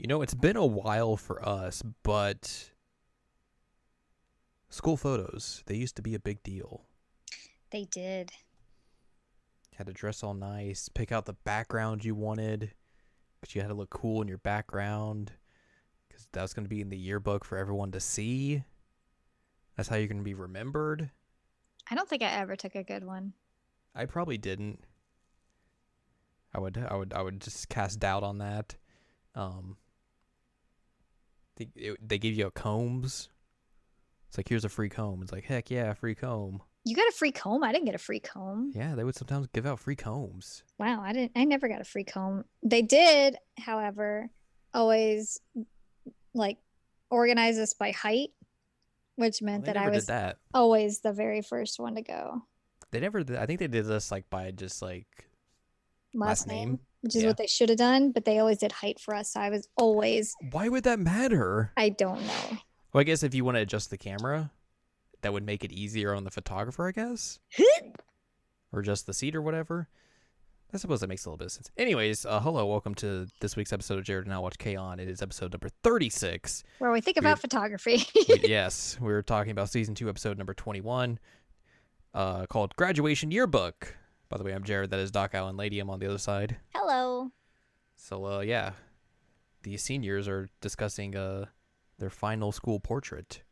It's been a while for us, but school photos, they used to be a big deal. They did. Had to dress all nice, pick out the background you wanted, because you had to look cool in your background, because that was going to be in the yearbook for everyone to see. That's how you're going to be remembered. I don't think I ever took a good one. I probably didn't. I would just cast doubt on that. Um, they give you combs. It's like, here's a free comb. It's like, heck yeah, free comb. You got a free comb? I didn't get a free comb. Yeah, they would sometimes give out free combs. Wow, I never got a free comb. They did, however, always like organize us by height, which Well, meant they that I never did was that. always the very first one to go. They never did. I think they did this like by just like Last last name, name. which is Yeah. what they should have done, but they always did height for us. So I was always, Why would that matter? I don't know. Well, I guess if you want to adjust the camera, that would make it easier on the photographer, I guess, or adjust the seat or whatever. I suppose that makes a little bit of sense. Anyways, hello, welcome to this week's episode of Jared and I Watch K-On! It is episode number 36. Where we think We're- about photography. Yes, we're talking about season 2, episode number 21, called Graduation Yearbook. By the way, I'm Jared. That is Doc Allen Ladium on the other side. Hello. So, yeah, the seniors are discussing their final school portrait.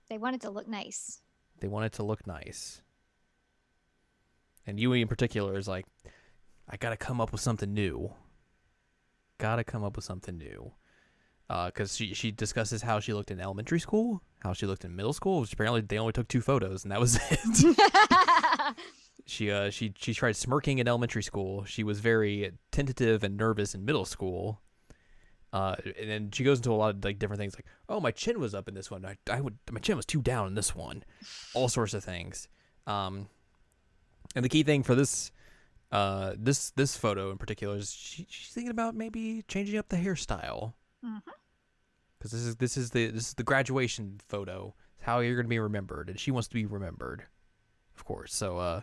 They wanted to look nice. They want it to look nice. And Yui in particular is like, I gotta come up with something new. Because she discusses how she looked in elementary school, how she looked in middle school, which apparently they only took 2 photos, and that was it. She tried smirking in elementary school. She was very tentative and nervous in middle school. And then she goes into a lot of like different things, like, oh, my chin was up in this one. My chin was too down in this one. All sorts of things. And the key thing for this photo in particular is she's thinking about maybe changing up the hairstyle. Because this is the graduation photo. It's how you're gonna be remembered, and she wants to be remembered, of course. So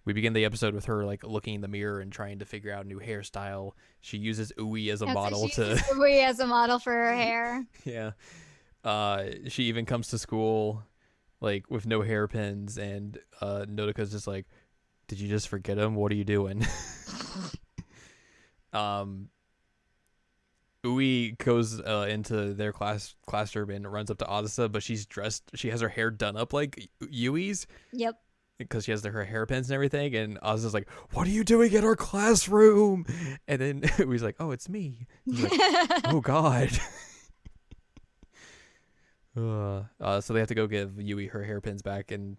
we begin the episode with her like looking in the mirror and trying to figure out a new hairstyle. She uses Ui as a model to Ui as a model for her hair. yeah. She even comes to school like with no hairpins, and Notika's just like, "Did you just forget him? What are you doing?" Ui goes into their classroom and runs up to Azasa, but she has her hair done up like Yui's. Yep. Because she has her hairpins and everything, and Azasa's like, "What are you doing in our classroom?" And then Ui's like, "Oh, it's me." He's like, "Oh God." So they have to go give Yui her hairpins back, and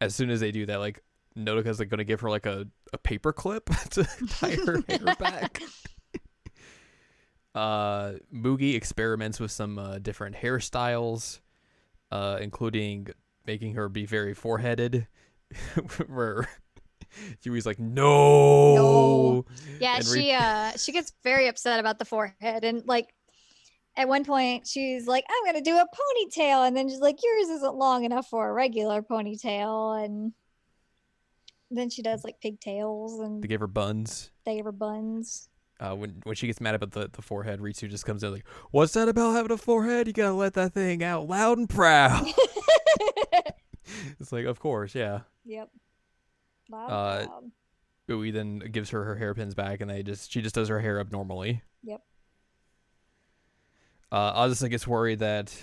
as soon as they do that, like, Notika's like going to give her like a paper clip to tie her hair back. Mugi experiments with some different hairstyles, including making her be very foreheaded, where Yui's like, no. Yeah, And she gets very upset about the forehead, and like at one point she's like, I'm gonna do a ponytail, and then she's like, yours isn't long enough for a regular ponytail, and then she does like pigtails, and They gave her buns. they give her buns. When she gets mad about the forehead, Ritsu just comes in like, "What's that about having a forehead? You gotta let that thing out loud and proud." It's like, of course, yeah. Yep. Loud, loud. Ui then gives her hairpins back, and she just does her hair up normally. Yep. Azasa gets worried that,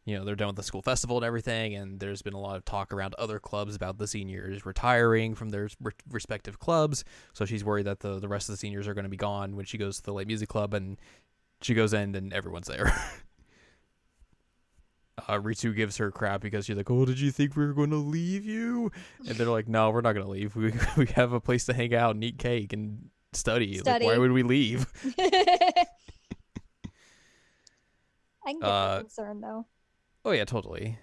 they're done with the school festival and everything, and there's been a lot of talk around other clubs about the seniors retiring from their respective clubs, so she's worried that the rest of the seniors are going to be gone when she goes to the late music club, and she goes in and everyone's there. Ritsu gives her crap because she's like, "Oh, did you think we were going to leave you?" And they're like, "No, we're not going to leave. We have a place to hang out and eat cake and study. Like, why would we leave?" I can get that concern though. Oh yeah, totally.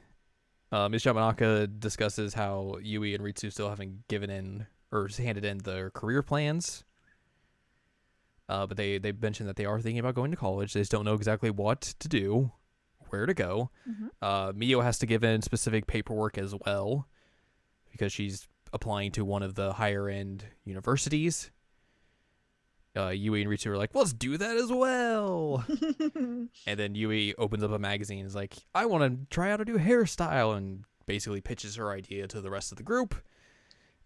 Ms. Yamanaka discusses how Yui and Ritsu still haven't given in or handed in their career plans. But they mentioned that they are thinking about going to college. They just don't know exactly what to do, where to go. Mio has to give in specific paperwork as well because she's applying to one of the higher end universities. Yui and Ritsu are like, let's do that as well. And then Yui opens up a magazine and is like, I want to try out a new hairstyle, and basically pitches her idea to the rest of the group.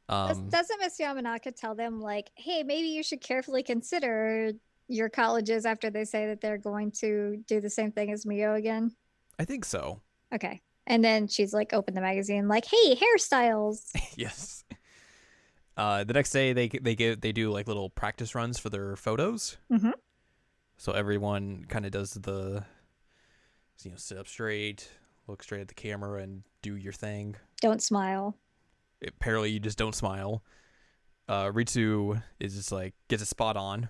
Doesn't Miss Yamanaka tell them, like, hey, maybe you should carefully consider your colleges after they say that they're going to do the same thing as Mio again? I think so. Okay. And then she's like, open the magazine, like, hey, hairstyles. Yes. The next day they do like little practice runs for their photos. Mm-hmm. So everyone kind of does the, sit up straight, look straight at the camera, and do your thing. Don't smile. Apparently, you just don't smile. Ritsu is just like gets a spot on.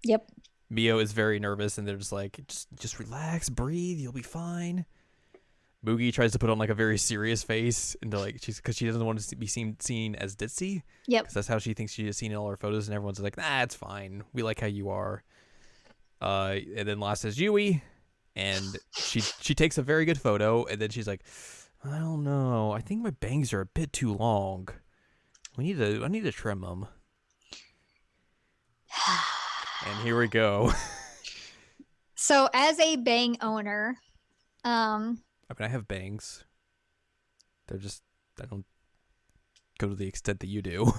Yep. Mio is very nervous, and they're just like, just relax, breathe, you'll be fine. Mugi tries to put on like a very serious face into like because she doesn't want to be seen as ditzy. Yep. Because that's how she thinks she is seen in all her photos, and everyone's like, nah, it's fine. We like how you are. And then last is Yui, and she takes a very good photo, and then she's like, I don't know. I think my bangs are a bit too long. I need to trim them. And here we go. So as a bang owner, I mean, I have bangs. I don't go to the extent that you do.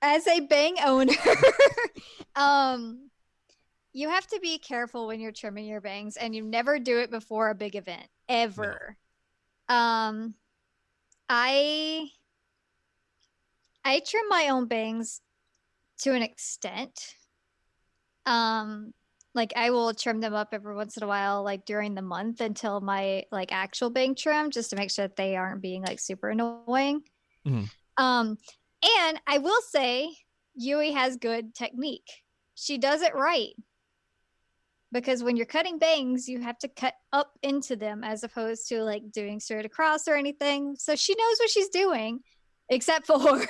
As a bang owner, you have to be careful when you're trimming your bangs, and you never do it before a big event, ever. No. I trim my own bangs to an extent. Like I will trim them up every once in a while, like during the month until my like actual bang trim, just to make sure that they aren't being like super annoying. Mm-hmm. And I will say Yui has good technique. She does it right. Because when you're cutting bangs, you have to cut up into them as opposed to like doing straight across or anything. So she knows what she's doing, except for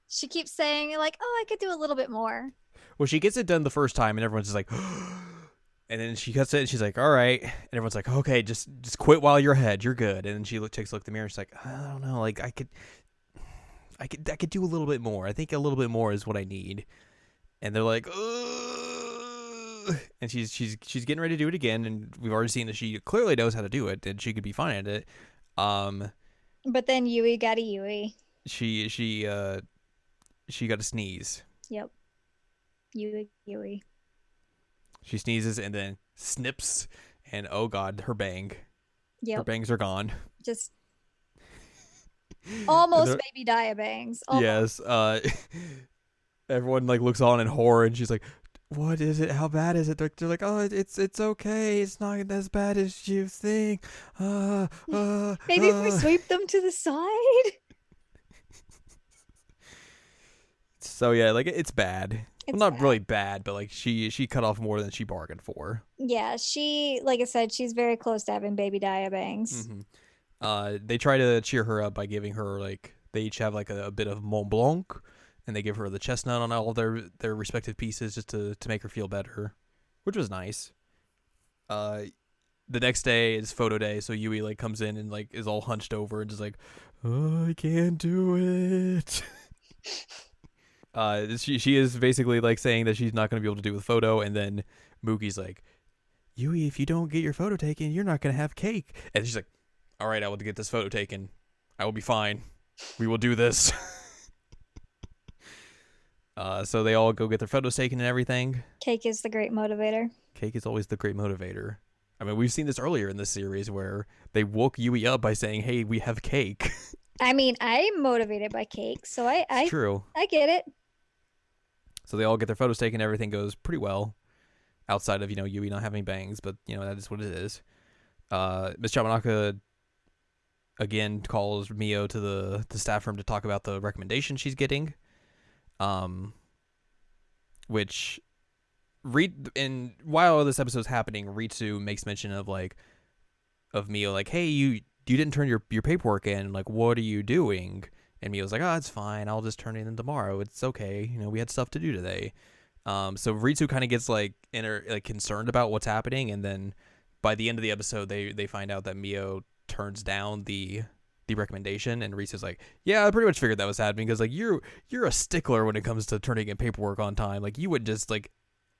she keeps saying like, oh, I could do a little bit more. Well, she gets it done the first time, and everyone's just like, and then she cuts it, and she's like, all right. And everyone's like, okay, just quit while you're ahead. You're good. And then she takes a look at the mirror, and she's like, I don't know. Like, I could do a little bit more. I think a little bit more is what I need. And they're like, ugh. And she's getting ready to do it again, and we've already seen that she clearly knows how to do it, and she could be fine at it. But then Yui got a Yui. She got a sneeze. Yep. Yui. She sneezes and then snips, and oh god, her bang. Yep. Her bangs are gone. Just almost baby Dia bangs. Almost. Yes. Everyone like looks on in horror, and she's like, what is it? How bad is it? They're like, oh, it's okay. It's not as bad as you think. Maybe if we sweep them to the side. So yeah, like it's bad. It's not bad. Really bad, but like she cut off more than she bargained for. Yeah, she, like I said, she's very close to having baby Dia bangs. Mm-hmm. They try to cheer her up by giving her like they each have like a bit of Mont Blanc, and they give her the chestnut on all their respective pieces just to make her feel better, which was nice. The next day is photo day, so Yui like comes in and like is all hunched over and just like, oh, I can't do it. She is basically like saying that she's not going to be able to do the photo, and then Mugi's like, Yui, if you don't get your photo taken, you're not going to have cake. And she's like, all right, I will get this photo taken. I will be fine. We will do this. So they all go get their photos taken and everything. Cake is the great motivator. Cake is always the great motivator. I mean, we've seen this earlier in this series where they woke Yui up by saying, hey, we have cake. I mean, I'm motivated by cake, so I True. I get it. So they all get their photos taken. Everything goes pretty well, outside of Yui not having bangs, but that is what it is. Miss Yamanaka again calls Mio to the staff room to talk about the recommendation she's getting, which while this episode's happening, Ritsu makes mention of Mio like, hey, you didn't turn your paperwork in, like, what are you doing? And Mio's like, oh, it's fine. I'll just turn it in tomorrow. It's okay. We had stuff to do today. So Ritsu kind of gets concerned about what's happening. And then by the end of the episode, they find out that Mio turns down the the recommendation, and Reese is like, yeah, I pretty much figured that was happening because like you're a stickler when it comes to turning in paperwork on time. Like you would just like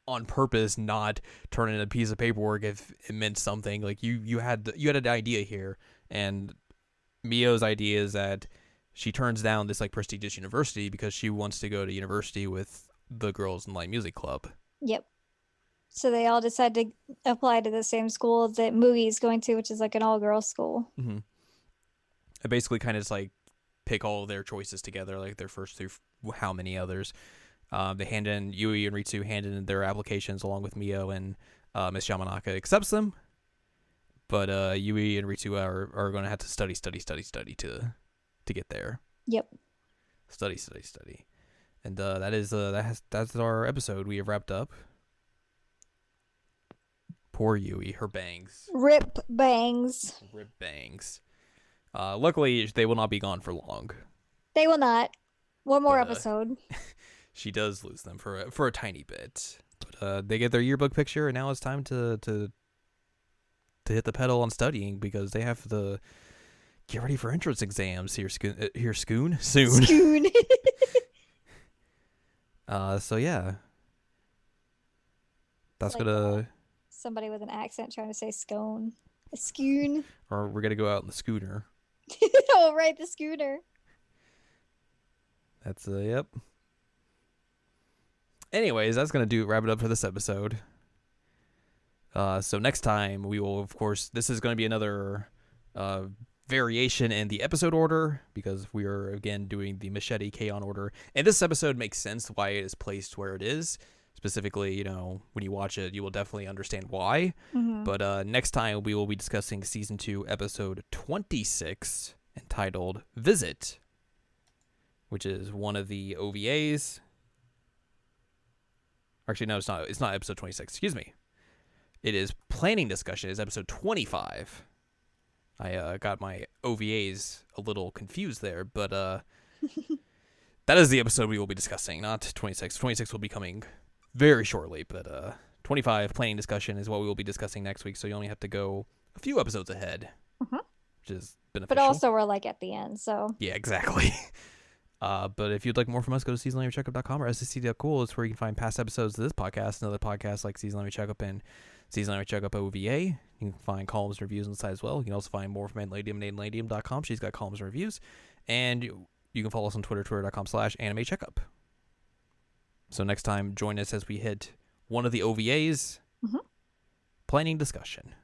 on purpose not turn in a piece of paperwork if it meant something. Like you had an idea here, and Mio's idea is that she turns down this like prestigious university because she wants to go to university with the girls in light music club. Yep. So they all decide to apply to the same school that Moogie's going to, which is like an all-girls school. Mm-hmm. I basically kind of just like pick all of their choices together, like their first through how many others. They hand in Yui and Ritsu hand in their applications along with Mio, and Miss Yamanaka accepts them. But Yui and Ritsu are going to have to study to get there. Yep. Study. And that's our episode. We have wrapped up. Poor Yui, her bangs. Rip bangs. Luckily, they will not be gone for long. They will not. One more episode. She does lose them for a tiny bit. But they get their yearbook picture, and now it's time to hit the pedal on studying because they have to get ready for entrance exams here soon. Scoon. So yeah. That's like gonna somebody with an accent trying to say scone. A scoon. Or we're gonna go out in the scooter. Oh, right, the scooter. That's yep. Anyways, that's gonna wrap it up for this episode. So next time we will, of course, this is gonna be another variation in the episode order because we are again doing the Machete K-On! Order, and this episode makes sense why it is placed where it is. Specifically, when you watch it, you will definitely understand why. Mm-hmm. But next time we will be discussing season 2, episode 26, entitled "Visit," which is one of the OVAs. Actually, no, it's not. It's not episode 26. Excuse me. It is planning discussion. It's episode 25. I got my OVAs a little confused there, but that is the episode we will be discussing, not 26. 26 will be coming very shortly, but 25 planning discussion is what we will be discussing next week, so you only have to go a few episodes ahead, which is beneficial. But also we're like at the end, so. Yeah, exactly. But if you'd like more from us, go to seasonlanguagecheckup.com or scc.cool. It's where you can find past episodes of this podcast and other podcasts like Season Language Checkup and Season Language Checkup OVA. You can find columns and reviews on the site as well. You can also find more from Anladium at anladium.com. She's got columns and reviews. And you can follow us on Twitter, twitter.com/animecheckup. So next time, join us as we hit one of the OVAs. Planning discussion.